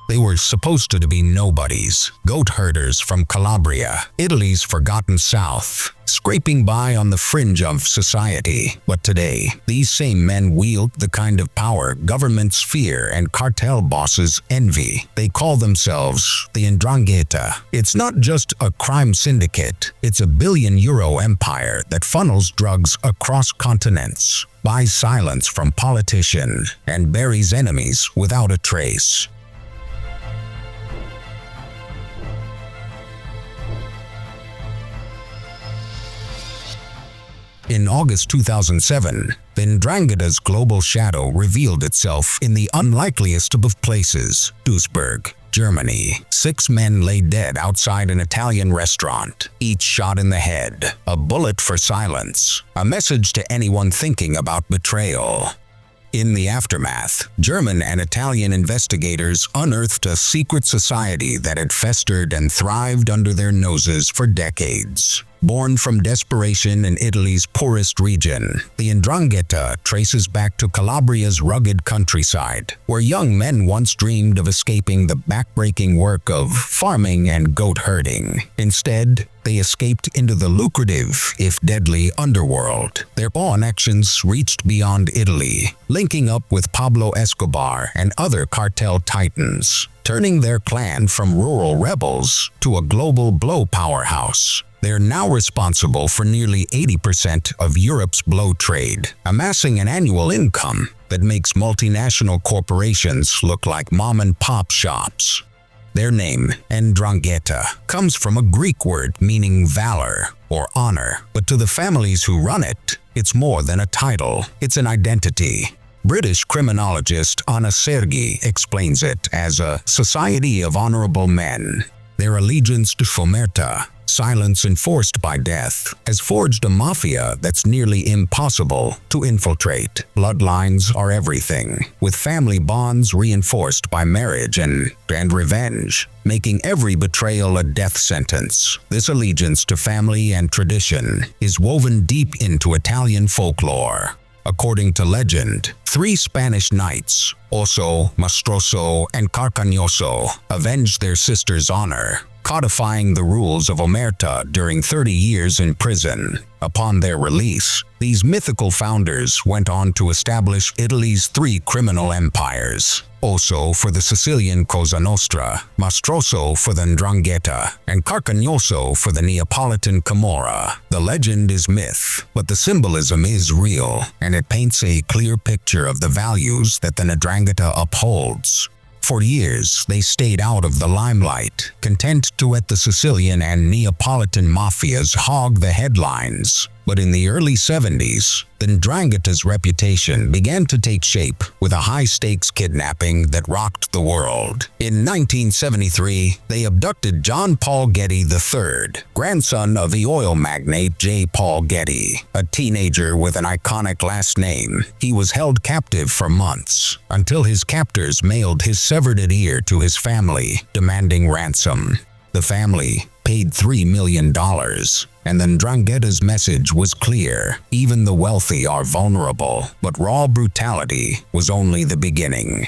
They were supposed to be nobodies, goat herders from Calabria, Italy's forgotten south, scraping by on the fringe of society. But today, these same men wield the kind of power governments fear and cartel bosses envy. They call themselves the Ndrangheta. It's not just a crime syndicate, it's a billion-euro empire that funnels drugs across continents, buys silence from politicians, and buries enemies without a trace. In August 2007, the Ndrangheta's global shadow revealed itself in the unlikeliest of places, Duisburg, Germany. 6 men lay dead outside an Italian restaurant, each shot in the head. A bullet for silence, a message to anyone thinking about betrayal. In the aftermath, German and Italian investigators unearthed a secret society that had festered and thrived under their noses for decades. Born from desperation in Italy's poorest region, the Ndrangheta traces back to Calabria's rugged countryside, where young men once dreamed of escaping the backbreaking work of farming and goat herding. Instead, they escaped into the lucrative, if deadly, underworld. Their connections reached beyond Italy, linking up with Pablo Escobar and other cartel titans, turning their clan from rural rebels to a global blow powerhouse. They're now responsible for nearly 80% of Europe's blow trade, amassing an annual income that makes multinational corporations look like mom-and-pop shops. Their name, Ndrangheta, comes from a Greek word meaning valor or honor, but to the families who run it, it's more than a title, it's an identity. British criminologist Anna Sergi explains it as a society of honorable men. Their allegiance to Fomerta, silence enforced by death, has forged a mafia that's nearly impossible to infiltrate. Bloodlines are everything, with family bonds reinforced by marriage and revenge, making every betrayal a death sentence. This allegiance to family and tradition is woven deep into Italian folklore. According to legend, 3 Spanish knights, Oso, Mastroso, and Carcagnoso, avenged their sister's honor, codifying the rules of Omerta during 30 years in prison. Upon their release, these mythical founders went on to establish Italy's 3 criminal empires: Oso for the Sicilian Cosa Nostra, Mastroso for the Ndrangheta, and Carcagnoso for the Neapolitan Camorra. The legend is myth, but the symbolism is real, and it paints a clear picture of the values that the Ndrangheta upholds. For years, they stayed out of the limelight, content to let the Sicilian and Neapolitan mafias hog the headlines. But in the early 70s, the Ndrangheta's reputation began to take shape with a high-stakes kidnapping that rocked the world. In 1973, they abducted John Paul Getty III, grandson of the oil magnate J. Paul Getty, a teenager with an iconic last name. He was held captive for months, until his captors mailed his severed ear to his family, demanding ransom. The family paid $3 million, and the Ndrangheta's message was clear: even the wealthy are vulnerable, but raw brutality was only the beginning.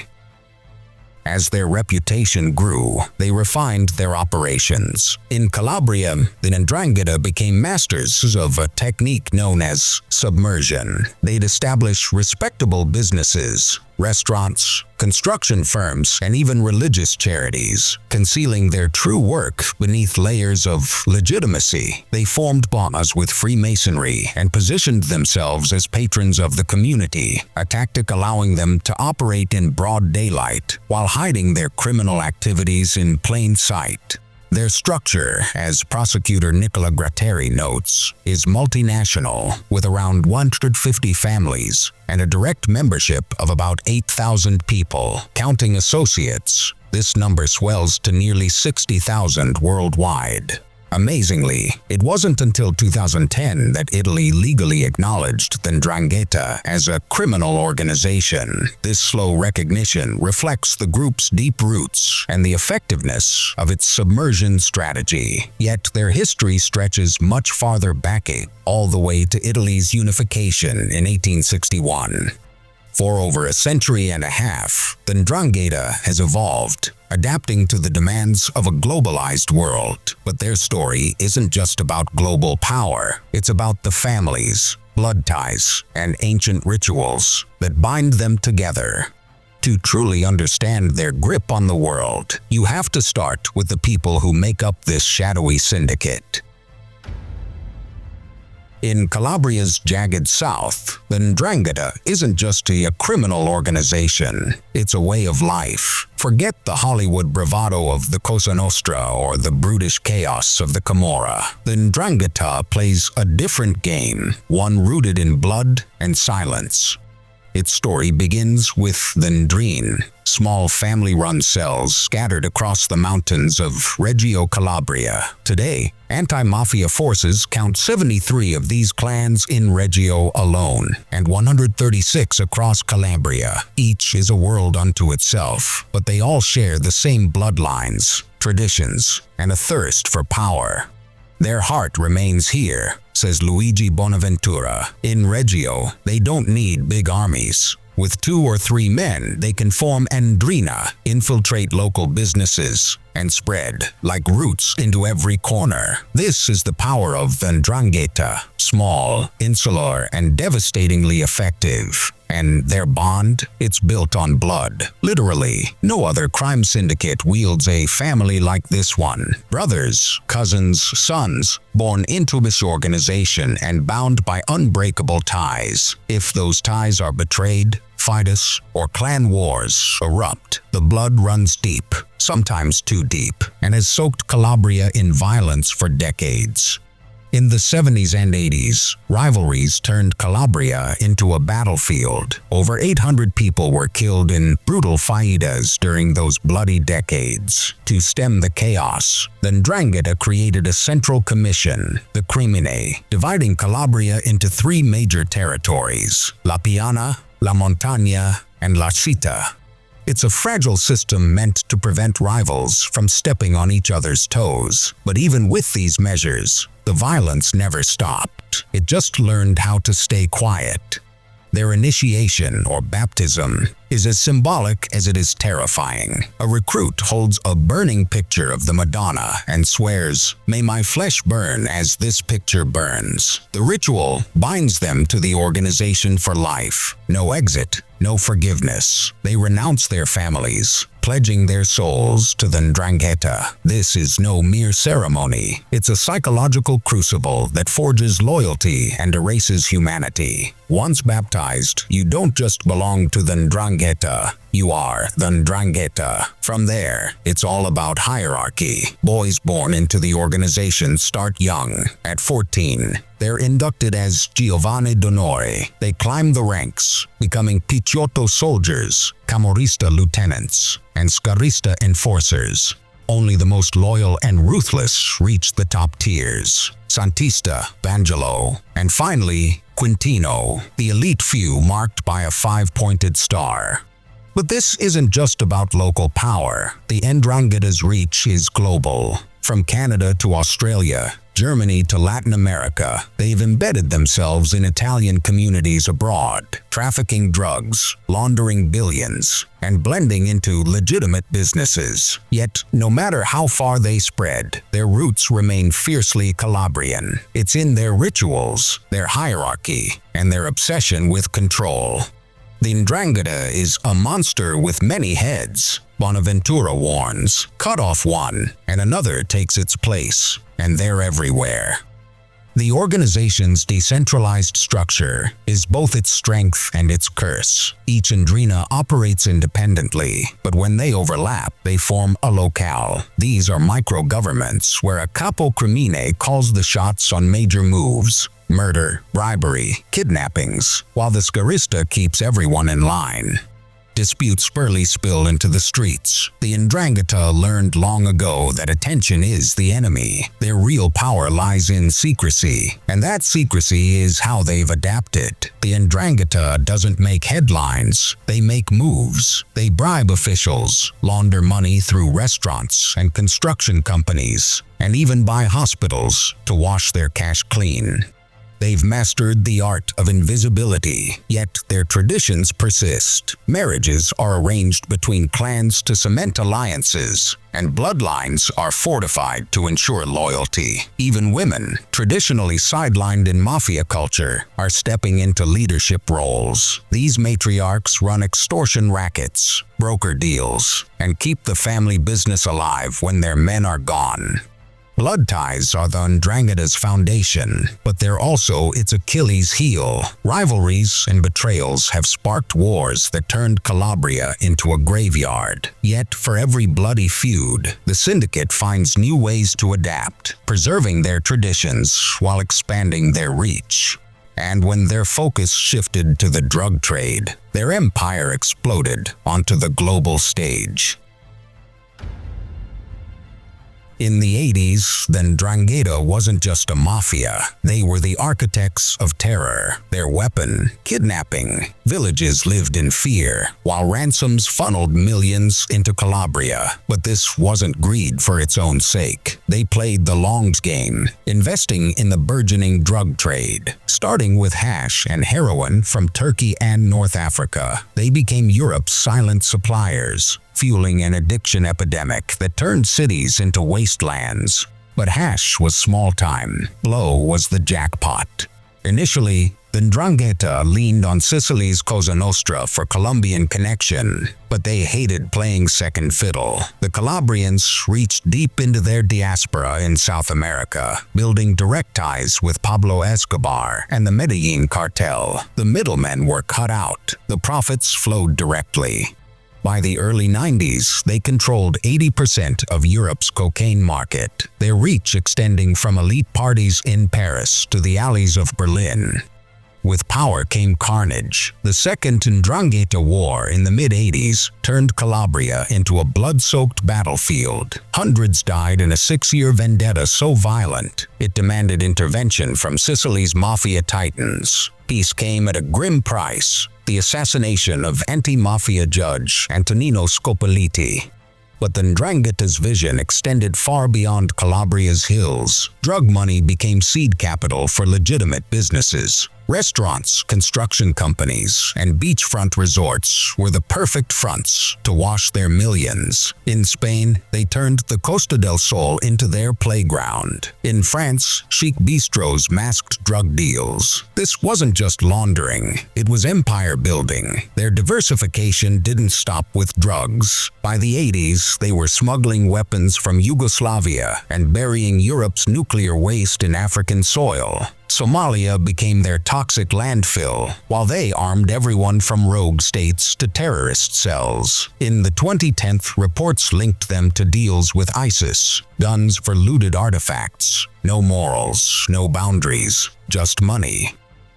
As their reputation grew, they refined their operations. In Calabria, the Ndrangheta became masters of a technique known as submersion. They'd establish respectable businesses, restaurants, construction firms, and even religious charities, concealing their true work beneath layers of legitimacy. They formed bonds with Freemasonry and positioned themselves as patrons of the community, a tactic allowing them to operate in broad daylight while hiding their criminal activities in plain sight. Their structure, as prosecutor Nicola Gratteri notes, is multinational, with around 150 families and a direct membership of about 8,000 people. Counting associates, this number swells to nearly 60,000 worldwide. Amazingly, it wasn't until 2010 that Italy legally acknowledged the Ndrangheta as a criminal organization. This slow recognition reflects the group's deep roots and the effectiveness of its submersion strategy. Yet their history stretches much farther back, all the way to Italy's unification in 1861. For over a century and a half, the Ndrangheta has evolved, adapting to the demands of a globalized world. But their story isn't just about global power. It's about the families, blood ties, and ancient rituals that bind them together. To truly understand their grip on the world, you have to start with the people who make up this shadowy syndicate. In Calabria's jagged south, the Ndrangheta isn't just a criminal organization, it's a way of life. Forget the Hollywood bravado of the Cosa Nostra or the brutish chaos of the Camorra. The Ndrangheta plays a different game, one rooted in blood and silence. Its story begins with the Ndrine, small family-run cells scattered across the mountains of Reggio Calabria. Today, anti-mafia forces count 73 of these clans in Reggio alone, and 136 across Calabria. Each is a world unto itself, but they all share the same bloodlines, traditions, and a thirst for power. Their heart remains here, says Luigi Bonaventura. In Reggio, they don't need big armies. With 2 or 3 men, they can form Ndrina, infiltrate local businesses, and spread like roots into every corner. This is the power of the Ndrangheta, small, insular, and devastatingly effective. And their bond, it's built on blood. Literally, no other crime syndicate wields a family like this one. Brothers, cousins, sons, born into this organization and bound by unbreakable ties. If those ties are betrayed, fights, or clan wars erupt, the blood runs deep, sometimes too deep, and has soaked Calabria in violence for decades. In the 70s and 80s, rivalries turned Calabria into a battlefield. Over 800 people were killed in brutal fajitas during those bloody decades. To stem the chaos, the Ndrangheta created a central commission, the Crimine, dividing Calabria into 3 major territories: La Piana, La Montagna, and La Città. It's a fragile system meant to prevent rivals from stepping on each other's toes. But even with these measures, the violence never stopped. It just learned how to stay quiet. Their initiation, or baptism, is as symbolic as it is terrifying. A recruit holds a burning picture of the Madonna and swears, "May my flesh burn as this picture burns." The ritual binds them to the organization for life. No exit, no forgiveness. They renounce their families, pledging their souls to the Ndrangheta. This is no mere ceremony. It's a psychological crucible that forges loyalty and erases humanity. Once baptized, you don't just belong to the Ndrangheta. You are the Ndrangheta. From there, it's all about hierarchy. Boys born into the organization start young. At 14, they're inducted as Giovani d'Onore. They climb the ranks, becoming Picciotto soldiers, camorrista lieutenants, and scarista enforcers. Only the most loyal and ruthless reach the top tiers: Santista, Vangelo, and finally, Quintino, the elite few marked by a 5-pointed star. But this isn't just about local power. The Ndrangheta's reach is global. From Canada to Australia, Germany to Latin America, they've embedded themselves in Italian communities abroad, trafficking drugs, laundering billions, and blending into legitimate businesses. Yet, no matter how far they spread, their roots remain fiercely Calabrian. It's in their rituals, their hierarchy, and their obsession with control. The Ndrangheta is a monster with many heads. Bonaventura warns, cut off one, and another takes its place, and they're everywhere. The organization's decentralized structure is both its strength and its curse. Each Ndrina operates independently, but when they overlap, they form a locale. These are micro-governments where a capo crimine calls the shots on major moves: murder, bribery, kidnappings, while the scarista keeps everyone in line. Disputes barely spill into the streets. The Ndrangheta learned long ago that attention is the enemy. Their real power lies in secrecy, and that secrecy is how they've adapted. The Ndrangheta doesn't make headlines, they make moves. They bribe officials, launder money through restaurants and construction companies, and even buy hospitals to wash their cash clean. They've mastered the art of invisibility, yet their traditions persist. Marriages are arranged between clans to cement alliances, and bloodlines are fortified to ensure loyalty. Even women, traditionally sidelined in mafia culture, are stepping into leadership roles. These matriarchs run extortion rackets, broker deals, and keep the family business alive when their men are gone. Blood ties are the Ndrangheta's foundation, but they're also its Achilles heel. Rivalries and betrayals have sparked wars that turned Calabria into a graveyard. Yet, for every bloody feud, the syndicate finds new ways to adapt, preserving their traditions while expanding their reach. And when their focus shifted to the drug trade, their empire exploded onto the global stage. In the 80s, the Ndrangheta wasn't just a mafia. They were the architects of terror. Their weapon, kidnapping. Villages lived in fear, while ransoms funneled millions into Calabria. But this wasn't greed for its own sake. They played the long game, investing in the burgeoning drug trade. Starting with hash and heroin from Turkey and North Africa, they became Europe's silent suppliers, fueling an addiction epidemic that turned cities into wastelands. But hash was small time. Blow was the jackpot. Initially, the Ndrangheta leaned on Sicily's Cosa Nostra for Colombian connection, but they hated playing second fiddle. The Calabrians reached deep into their diaspora in South America, building direct ties with Pablo Escobar and the Medellín Cartel. The middlemen were cut out. The profits flowed directly. By the early 90s, they controlled 80% of Europe's cocaine market, their reach extending from elite parties in Paris to the alleys of Berlin. With power came carnage. The Second Ndrangheta War in the mid-80s turned Calabria into a blood-soaked battlefield. Hundreds died in a 6-year vendetta so violent, it demanded intervention from Sicily's mafia titans. Peace came at a grim price: the assassination of anti-mafia judge Antonino Scopoliti. But the Ndrangheta's vision extended far beyond Calabria's hills. Drug money became seed capital for legitimate businesses. Restaurants, construction companies, and beachfront resorts were the perfect fronts to wash their millions. In Spain, they turned the Costa del Sol into their playground. In France, chic bistros masked drug deals. This wasn't just laundering, it was empire building. Their diversification didn't stop with drugs. By the 80s, they were smuggling weapons from Yugoslavia and burying Europe's nuclear waste in African soil. Somalia became their toxic landfill, while they armed everyone from rogue states to terrorist cells. In the 2010s, reports linked them to deals with ISIS, guns for looted artifacts. No morals, no boundaries, just money.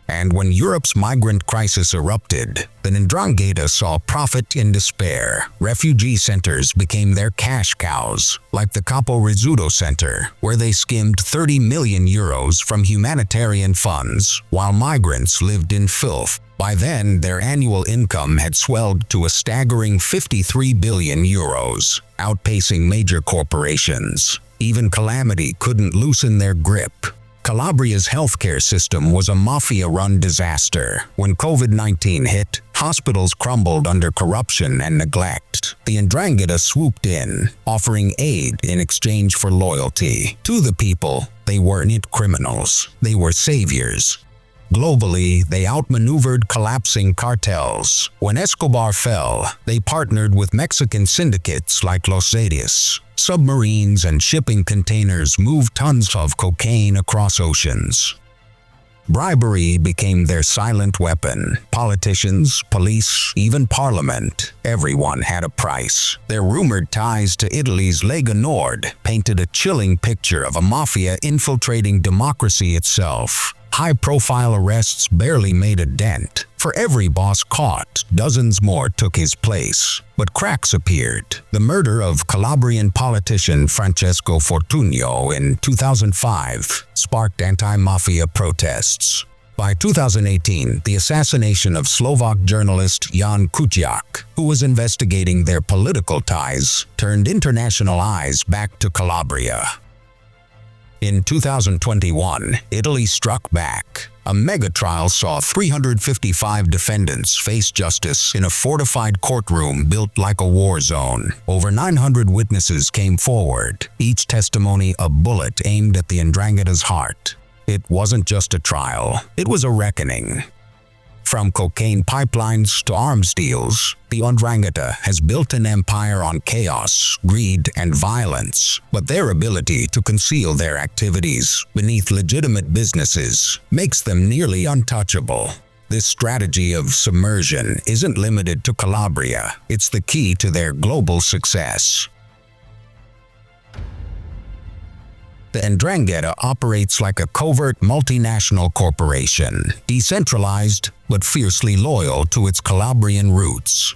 And when Europe's migrant crisis erupted, the Ndrangheta saw profit in despair. Refugee centers became their cash cows, like the Capo Rizzuto Center, where they skimmed 30 million euros from humanitarian funds, while migrants lived in filth. By then, their annual income had swelled to a staggering 53 billion euros, outpacing major corporations. Even calamity couldn't loosen their grip. Calabria's healthcare system was a mafia-run disaster. When COVID-19 hit, hospitals crumbled under corruption and neglect. The Ndrangheta swooped in, offering aid in exchange for loyalty. To the people, they weren't criminals. They were saviors. Globally, they outmaneuvered collapsing cartels. When Escobar fell, they partnered with Mexican syndicates like Los Zetas. Submarines and shipping containers moved tons of cocaine across oceans. Bribery became their silent weapon. Politicians, police, even parliament, everyone had a price. Their rumored ties to Italy's Lega Nord painted a chilling picture of a mafia infiltrating democracy itself. High-profile arrests barely made a dent. For every boss caught, dozens more took his place. But cracks appeared. The murder of Calabrian politician Francesco Fortunio in 2005 sparked anti-mafia protests. By 2018, the assassination of Slovak journalist Jan Kuciak, who was investigating their political ties, turned international eyes back to Calabria. In 2021, Italy struck back. A mega trial saw 355 defendants face justice in a fortified courtroom built like a war zone. Over 900 witnesses came forward, each testimony a bullet aimed at the Ndrangheta's heart. It wasn't just a trial, it was a reckoning. From cocaine pipelines to arms deals, the Ndrangheta has built an empire on chaos, greed, and violence, but their ability to conceal their activities beneath legitimate businesses makes them nearly untouchable. This strategy of submersion isn't limited to Calabria, it's the key to their global success. The Ndrangheta operates like a covert multinational corporation, decentralized but fiercely loyal to its Calabrian roots.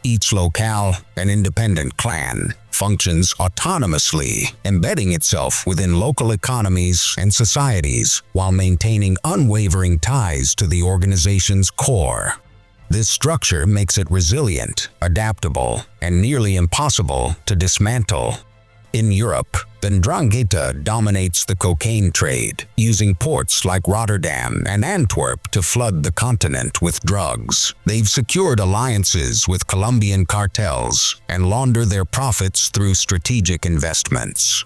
Each locale, an independent clan, functions autonomously, embedding itself within local economies and societies while maintaining unwavering ties to the organization's core. This structure makes it resilient, adaptable, and nearly impossible to dismantle. In Europe, the Ndrangheta dominates the cocaine trade, using ports like Rotterdam and Antwerp to flood the continent with drugs. They've secured alliances with Colombian cartels and launder their profits through strategic investments.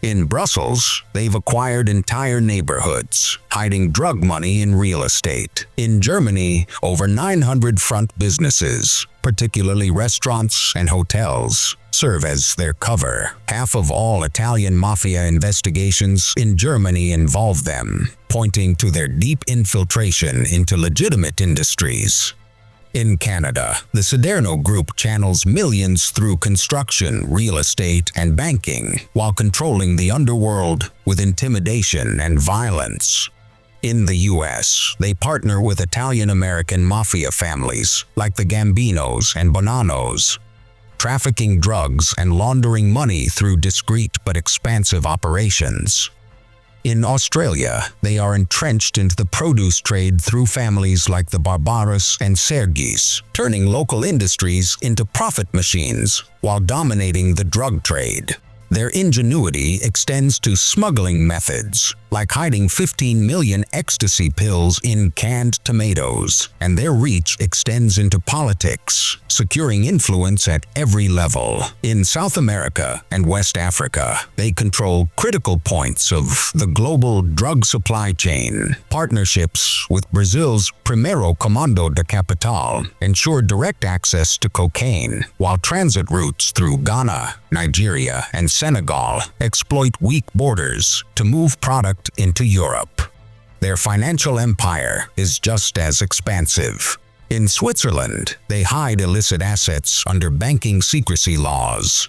In Brussels, they've acquired entire neighborhoods, hiding drug money in real estate. In Germany, over 900 front businesses, particularly restaurants and hotels, serve as their cover. Half of all Italian Mafia investigations in Germany involve them, pointing to their deep infiltration into legitimate industries. In Canada, the Soderno Group channels millions through construction, real estate, and banking, while controlling the underworld with intimidation and violence. In the US, they partner with Italian-American mafia families like the Gambinos and Bonanos, trafficking drugs and laundering money through discreet but expansive operations. In Australia, they are entrenched into the produce trade through families like the Barbaros and Sergis, turning local industries into profit machines while dominating the drug trade. Their ingenuity extends to smuggling methods, like hiding 15 million ecstasy pills in canned tomatoes, and their reach extends into politics, securing influence at every level. In South America and West Africa, they control critical points of the global drug supply chain. Partnerships with Brazil's Primeiro Comando de Capital ensure direct access to cocaine, while transit routes through Ghana, Nigeria, and Senegal exploit weak borders to move product into Europe. Their financial empire is just as expansive. In Switzerland, they hide illicit assets under banking secrecy laws.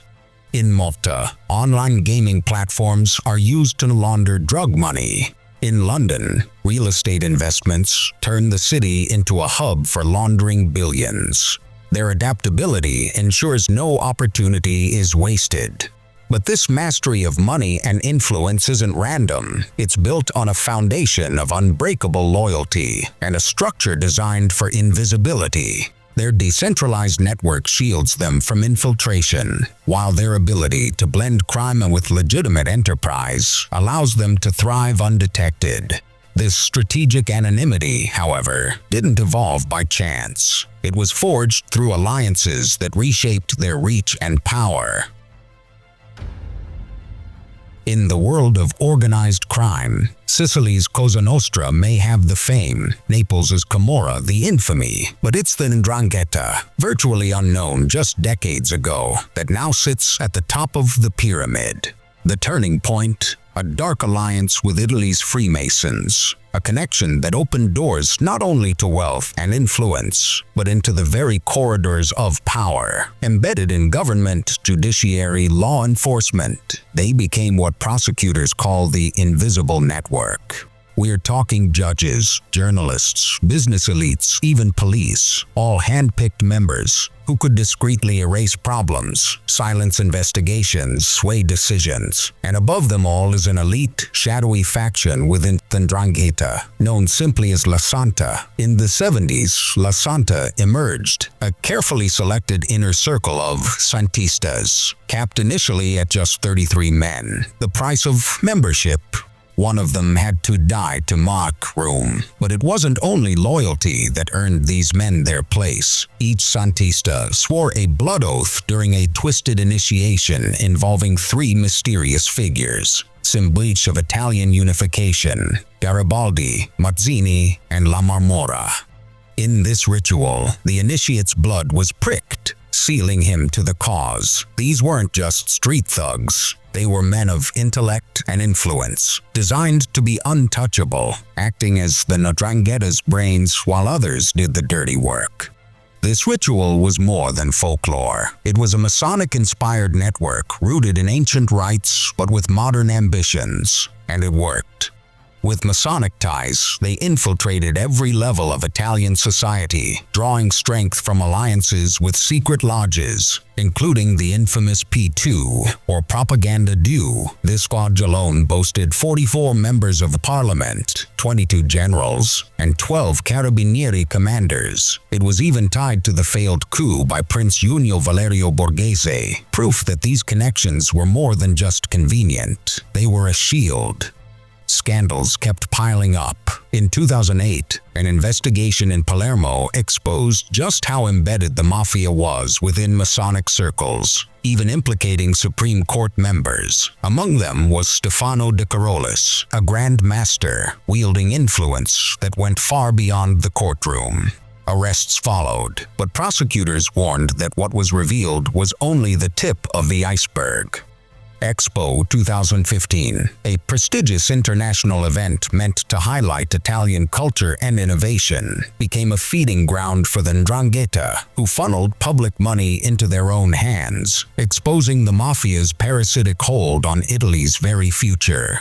In Malta, online gaming platforms are used to launder drug money. In London, real estate investments turn the city into a hub for laundering billions. Their adaptability ensures no opportunity is wasted. But this mastery of money and influence isn't random. It's built on a foundation of unbreakable loyalty and a structure designed for invisibility. Their decentralized network shields them from infiltration, while their ability to blend crime with legitimate enterprise allows them to thrive undetected. This strategic anonymity, however, didn't evolve by chance. It was forged through alliances that reshaped their reach and power. In the world of organized crime, Sicily's Cosa Nostra may have the fame, Naples' Camorra the infamy, but it's the Ndrangheta, virtually unknown just decades ago, that now sits at the top of the pyramid. The turning point, a dark alliance with Italy's Freemasons, a connection that opened doors not only to wealth and influence, but into the very corridors of power. Embedded in government, judiciary, law enforcement, they became what prosecutors call the invisible network. We're talking judges, journalists, business elites, even police, all hand-picked members who could discreetly erase problems, silence investigations, sway decisions. And above them all is an elite, shadowy faction within the Ndrangheta, known simply as La Santa. In the 70s, La Santa emerged, a carefully selected inner circle of Santistas, capped initially at just 33 men. The price of membership One of them had to die to mock room. But it wasn't only loyalty that earned these men their place. Each Santista swore a blood oath during a twisted initiation involving three mysterious figures, symbols of Italian unification: Garibaldi, Mazzini, and La Marmora. In this ritual, the initiate's blood was pricked, sealing him to the cause. These weren't just street thugs. They were men of intellect and influence, designed to be untouchable, acting as the Ndrangheta's brains while others did the dirty work. This ritual was more than folklore. It was a Masonic-inspired network rooted in ancient rites but with modern ambitions, and it worked. With Masonic ties, they infiltrated every level of Italian society, drawing strength from alliances with secret lodges, including the infamous P2, or Propaganda Due. This squad alone boasted 44 members of parliament, 22 generals, and 12 carabinieri commanders. It was even tied to the failed coup by Prince Junio Valerio Borghese, proof that these connections were more than just convenient. They were a shield. Scandals kept piling up. In 2008, an investigation in Palermo exposed just how embedded the Mafia was within Masonic circles, even implicating Supreme Court members. Among them was Stefano De Carolis, a Grand Master wielding influence that went far beyond the courtroom. Arrests followed, but prosecutors warned that what was revealed was only the tip of the iceberg. Expo 2015, a prestigious international event meant to highlight Italian culture and innovation, became a feeding ground for the Ndrangheta, who funneled public money into their own hands, exposing the Mafia's parasitic hold on Italy's very future.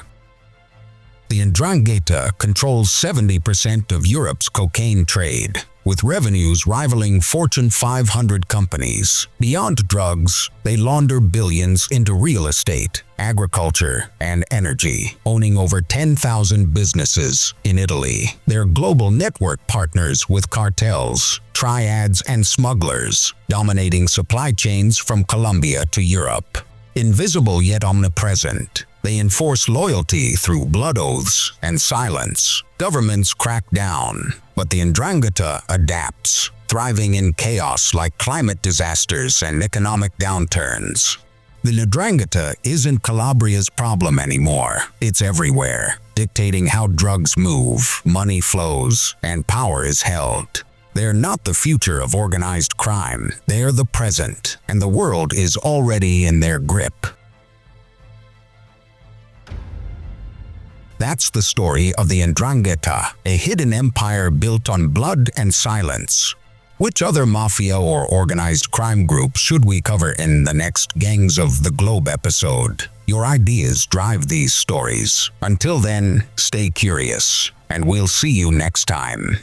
The Ndrangheta controls 70% of Europe's cocaine trade, with revenues rivaling Fortune 500 companies. Beyond drugs, they launder billions into real estate, agriculture, and energy, owning over 10,000 businesses in Italy. Their global network partners with cartels, triads, and smugglers, dominating supply chains from Colombia to Europe. Invisible yet omnipresent, they enforce loyalty through blood oaths and silence. Governments crack down, but the Ndrangheta adapts, thriving in chaos like climate disasters and economic downturns. The Ndrangheta isn't Calabria's problem anymore. It's everywhere, dictating how drugs move, money flows, and power is held. They're not the future of organized crime. They're the present, and the world is already in their grip. That's the story of the Ndrangheta, a hidden empire built on blood and silence. Which other mafia or organized crime group should we cover in the next Gangs of the Globe episode? Your ideas drive these stories. Until then, stay curious, and we'll see you next time.